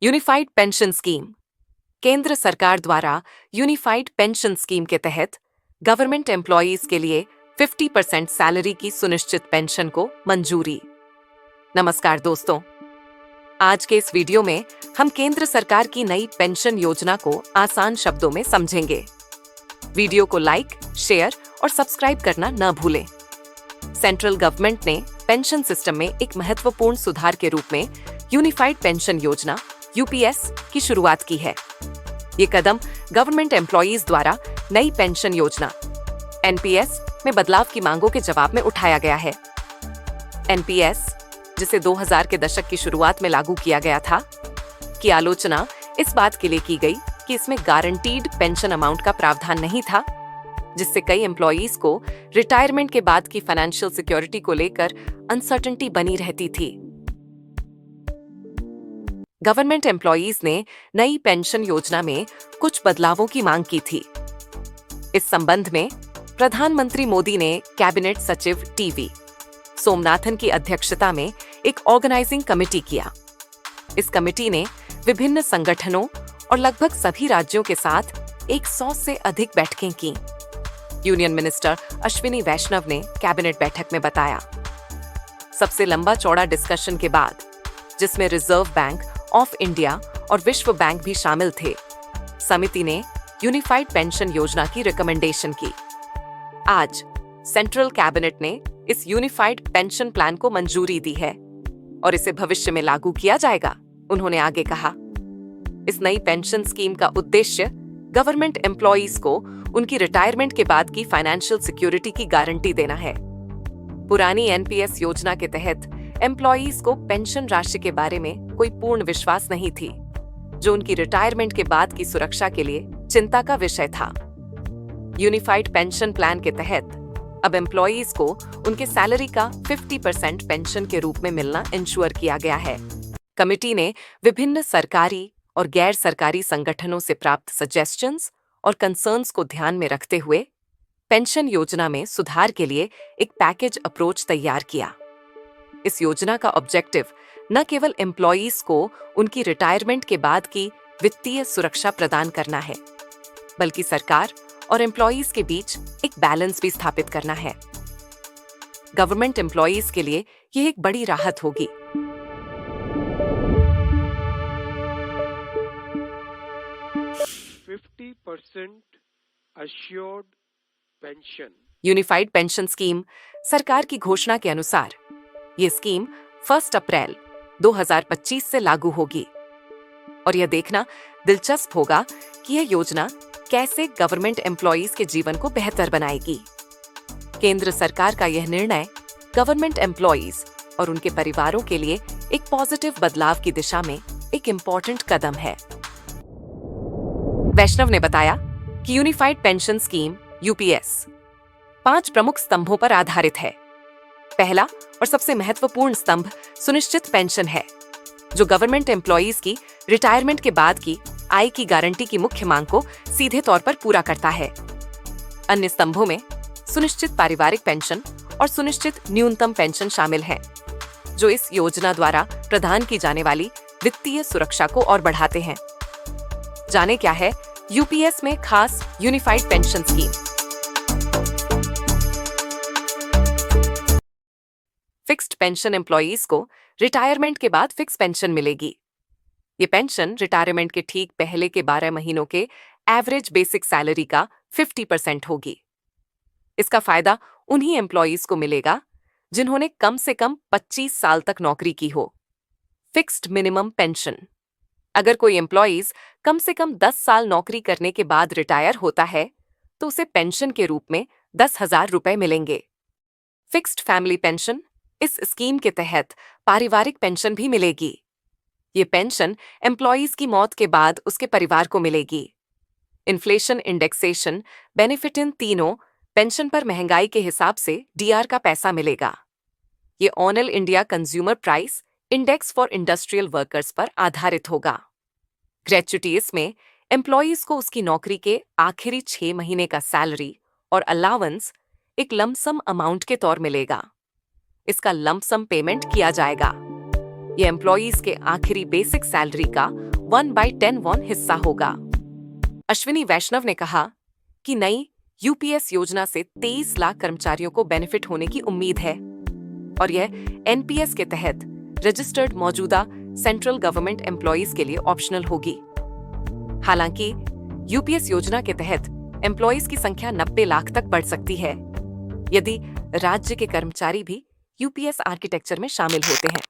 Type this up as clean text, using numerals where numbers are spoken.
Unified pension scheme. केंद्र सरकार द्वारा यूनिफाइड पेंशन स्कीम के तहत गवर्नमेंट एम्प्लॉयज के लिए 50% सैलरी की सुनिश्चित पेंशन को मंजूरी। नमस्कार दोस्तों, आज के इस वीडियो में हम केंद्र सरकार की नई पेंशन योजना को आसान शब्दों में समझेंगे। वीडियो को लाइक, शेयर और सब्सक्राइब करना न भूलें। सेंट्रल गवर्नमेंट ने पेंशन सिस्टम में एक महत्वपूर्ण सुधार के रूप में यूनिफाइड पेंशन योजना यूपीएस की शुरुआत की है। ये कदम गवर्नमेंट एम्प्लॉयज द्वारा नई पेंशन योजना एनपीएस में बदलाव की मांगों के जवाब में उठाया गया है। एनपीएस, जिसे 2000 के दशक की शुरुआत में लागू किया गया था, की आलोचना इस बात के लिए की गई कि इसमें गारंटीड पेंशन अमाउंट का प्रावधान नहीं था, जिससे कई एम्प्लॉयज को रिटायरमेंट के बाद की फाइनेंशियल सिक्योरिटी को लेकर अनसर्टेनिटी बनी रहती थी। गवर्नमेंट एम्प्लॉयज ने नई पेंशन योजना में कुछ बदलावों की मांग की थी। इस संबंध में प्रधानमंत्री मोदी ने कैबिनेट सचिव टीवी सोमनाथन की अध्यक्षता में एक ऑर्गेनाइजिंग कमेटी किया। इस कमेटी ने विभिन्न संगठनों और लगभग सभी राज्यों के साथ 100 से अधिक बैठकें की। यूनियन मिनिस्टर अश्विनी वैष्णव ने कैबिनेट बैठक में बताया, सबसे लंबा चौड़ा डिस्कशन के बाद, जिसमें रिजर्व बैंक ऑफ इंडिया और विश्व बैंक भी शामिल थे, समिति ने यूनिफाइड पेंशन योजना की रिकमेंडेशन की। आज सेंट्रल कैबिनेट ने इस यूनिफाइड पेंशन प्लान को मंजूरी दी है और इसे भविष्य में लागू किया जाएगा, उन्होंने आगे कहा। इस नई पेंशन स्कीम का उद्देश्य गवर्नमेंट एम्प्लॉयज को उनकी रिटायरमेंट के बाद की फाइनेंशियल सिक्योरिटी की गारंटी देना है। पुरानी एनपीएस योजना के तहत एम्प्लॉयज को पेंशन राशि के बारे में कोई पूर्ण विश्वास नहीं थी, जो उनकी रिटायरमेंट के बाद की सुरक्षा के लिए चिंता का विषय था। यूनिफाइड पेंशन प्लान के तहत अब एम्प्लॉयज को उनके सैलरी का 50% पेंशन के रूप में मिलना इंश्योर किया गया है। कमेटी ने विभिन्न सरकारी और गैर सरकारी संगठनों से प्राप्त सजेशंस और कंसर्न्स को ध्यान में रखते हुए पेंशन योजना में सुधार के लिए एक पैकेज अप्रोच तैयार किया। इस योजना का ऑब्जेक्टिव न केवल एम्प्लॉयज को उनकी रिटायरमेंट के बाद की वित्तीय सुरक्षा प्रदान करना है, बल्कि सरकार और एम्प्लॉयज के बीच एक बैलेंस भी स्थापित करना है। गवर्नमेंट एम्प्लॉयज के लिए यह एक बड़ी राहत होगी। assured pension। Unified pension scheme सरकार की घोषणा के अनुसार ये स्कीम 1 अप्रैल 2025 से लागू होगी और यह देखना दिलचस्प होगा कि यह योजना कैसे गवर्नमेंट एम्प्लॉयज के जीवन को बेहतर बनाएगी। केंद्र सरकार का यह निर्णय गवर्नमेंट एम्प्लॉयज और उनके परिवारों के लिए एक पॉजिटिव बदलाव की दिशा में एक इम्पोर्टेंट कदम है। वैष्णव ने बताया कि यूनिफाइड पेंशन स्कीम यूपीएस 5 प्रमुख स्तंभों पर आधारित है। पहला और सबसे महत्वपूर्ण स्तंभ सुनिश्चित पेंशन है, जो गवर्नमेंट एम्प्लॉयज की रिटायरमेंट के बाद की आय की गारंटी की मुख्य मांग को सीधे तौर पर पूरा करता है। अन्य स्तंभों में सुनिश्चित पारिवारिक पेंशन और सुनिश्चित न्यूनतम पेंशन शामिल हैं, जो इस योजना द्वारा प्रदान की जाने वाली वित्तीय सुरक्षा को और बढ़ाते हैं। जाने क्या है यूपीएस में खास unified pension scheme. Fixed pension employees को रिटायरमेंट के बाद फिक्स पेंशन मिलेगी। ये पेंशन रिटायरमेंट के ठीक पहले के 12 महीनों के एवरेज बेसिक सैलरी का 50% होगी। इसका फायदा उन्हीं एम्प्लॉयज को मिलेगा जिन्होंने कम से कम 25 साल तक नौकरी की हो। फिक्स्ड मिनिमम पेंशन, अगर कोई एम्प्लॉयज कम से कम 10 साल नौकरी करने के बाद रिटायर होता है तो उसे पेंशन के रूप में 10,000 रुपए मिलेंगे। फिक्स्ड फैमिली पेंशन, इस स्कीम के तहत पारिवारिक पेंशन भी मिलेगी। ये पेंशन एम्प्लॉयज की मौत के बाद उसके परिवार को मिलेगी। इन्फ्लेशन इंडेक्सेशन बेनिफिट इन तीनों पेंशन पर महंगाई के हिसाब से डीआर का पैसा मिलेगा। ये all India consumer price index for industrial workers पर आधारित होगा। ग्रेच्युटी, इसमें एम्प्लॉयज को उसकी नौकरी के आखिरी 6 महीने का सैलरी और अलाउंस एक लमसम अमाउंट के तौर मिलेगा। इसका लमसम पेमेंट किया जाएगा। ये एम्प्लॉयज के आखिरी बेसिक सैलरी का 1/10 हिस्सा होगा। अश्विनी वैष्णव ने कहा कि नई यूपीएस योजना से 23 लाख कर्मचारियों को बेनिफिट होने की उम्मीद है और यह एनपीएस के तहत रजिस्टर्ड मौजूदा सेंट्रल गवर्नमेंट एम्प्लॉयज के लिए ऑप्शनल होगी। हालांकि यूपीएस योजना के तहत एम्प्लॉयज की संख्या 90 लाख तक बढ़ सकती है यदि राज्य के कर्मचारी भी यूपीएस आर्किटेक्चर में शामिल होते हैं।